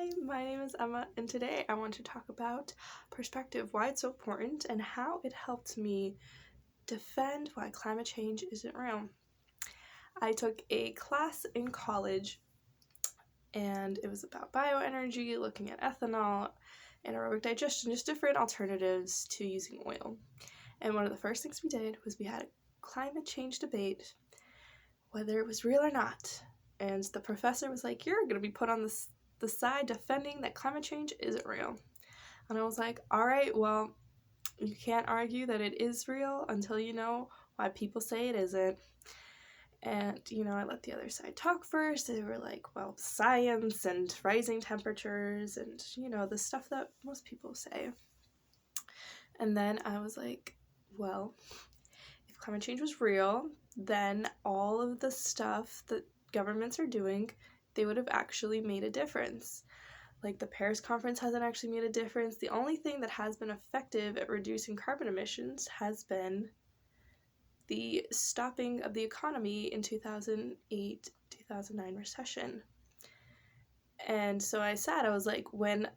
Hi, my name is Emma, and today I want to talk about perspective, why it's so important, and how it helped me defend why climate change isn't real. I took a class in college, and it was about bioenergy, looking at ethanol, anaerobic digestion, just different alternatives to using oil. And one of the first things we did was we had a climate change debate, whether it was real or not. And the professor was like, "You're going to be put on the side defending that climate change isn't real." And I was like, all right, well, you can't argue that it is real until you know why people say it isn't. And, I let the other side talk first. They were like, well, science and rising temperatures and, the stuff that most people say. And then I was like, well, if climate change was real, then all of the stuff that governments are doing, they would have actually made a difference. Like the Paris conference hasn't actually made a difference. The only thing that has been effective at reducing carbon emissions has been the stopping of the economy in 2008-2009 recession. And so I was like, when,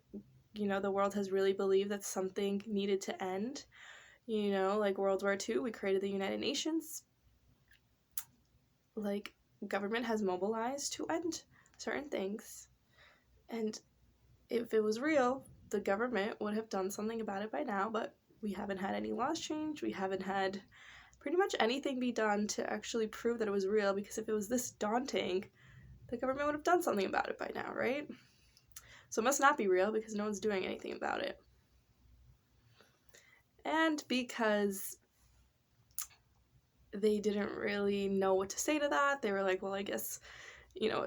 the world has really believed that something needed to end, like World War II, we created the United Nations. Like, government has mobilized to end certain things. And if it was real, the government would have done something about it by now, but we haven't had any laws change. We haven't had pretty much anything be done to actually prove that it was real, because if it was this daunting, the government would have done something about it by now, right? So it must not be real because no one's doing anything about it. And because they didn't really know what to say to that, they were like, well, I guess,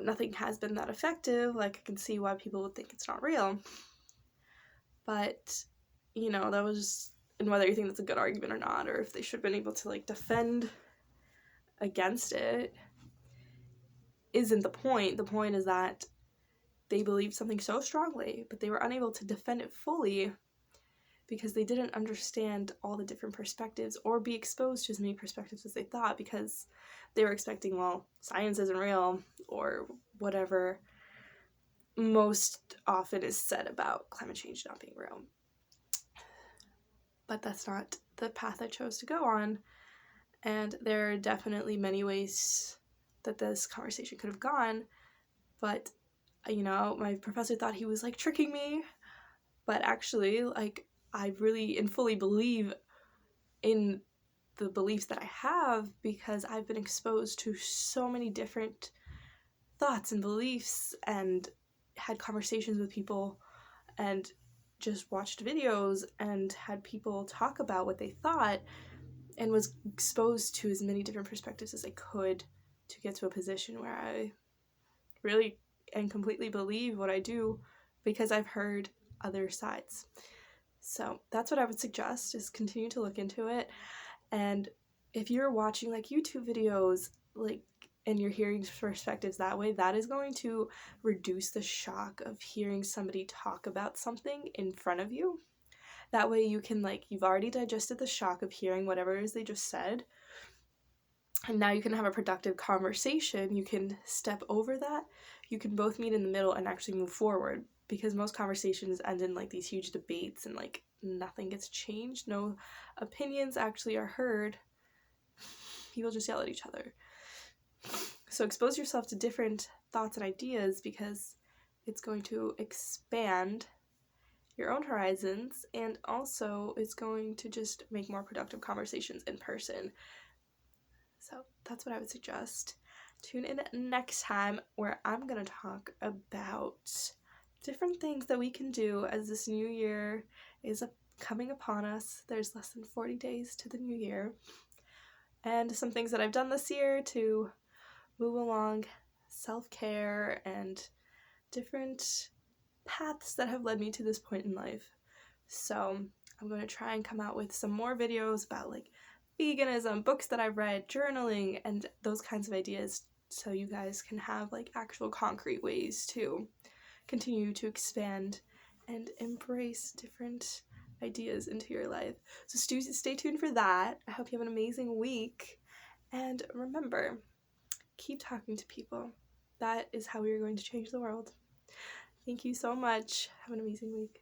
nothing has been that effective. Like, I can see why people would think it's not real. But, that was, and whether you think that's a good argument or not, or if they should have been able to, like, defend against it, isn't the point. The point is that they believed something so strongly, but they were unable to defend it fully because they didn't understand all the different perspectives or be exposed to as many perspectives as they thought, because they were expecting, well, science isn't real, or whatever most often is said about climate change not being real. But that's not the path I chose to go on. And there are definitely many ways that this conversation could have gone. But, my professor thought he was, like, tricking me. But actually, like, I really and fully believe in the beliefs that I have, because I've been exposed to so many different thoughts and beliefs and had conversations with people and just watched videos and had people talk about what they thought, and was exposed to as many different perspectives as I could to get to a position where I really and completely believe what I do, because I've heard other sides. So that's what I would suggest, is continue to look into it. And if you're watching like YouTube videos, like, and you're hearing perspectives that way, that is going to reduce the shock of hearing somebody talk about something in front of you. That way you can, like, you've already digested the shock of hearing whatever it is they just said, and now you can have a productive conversation. You can step over that. You can both meet in the middle and actually move forward, because most conversations end in, like, these huge debates and, like, nothing gets changed. No opinions actually are heard. People just yell at each other. So expose yourself to different thoughts and ideas, because it's going to expand your own horizons, and also it's going to just make more productive conversations in person. So that's what I would suggest. Tune in next time, where I'm going to talk about different things that we can do as this new year is coming upon us. There's less than 40 days to the new year. And some things that I've done this year to move along self-care and different paths that have led me to this point in life. So I'm going to try and come out with some more videos about, like, veganism, books that I've read, journaling, and those kinds of ideas, so you guys can have, like, actual concrete ways to continue to expand and embrace different ideas into your life. So stay tuned for that. I hope you have an amazing week. And remember, keep talking to people. That is how we are going to change the world. Thank you so much. Have an amazing week.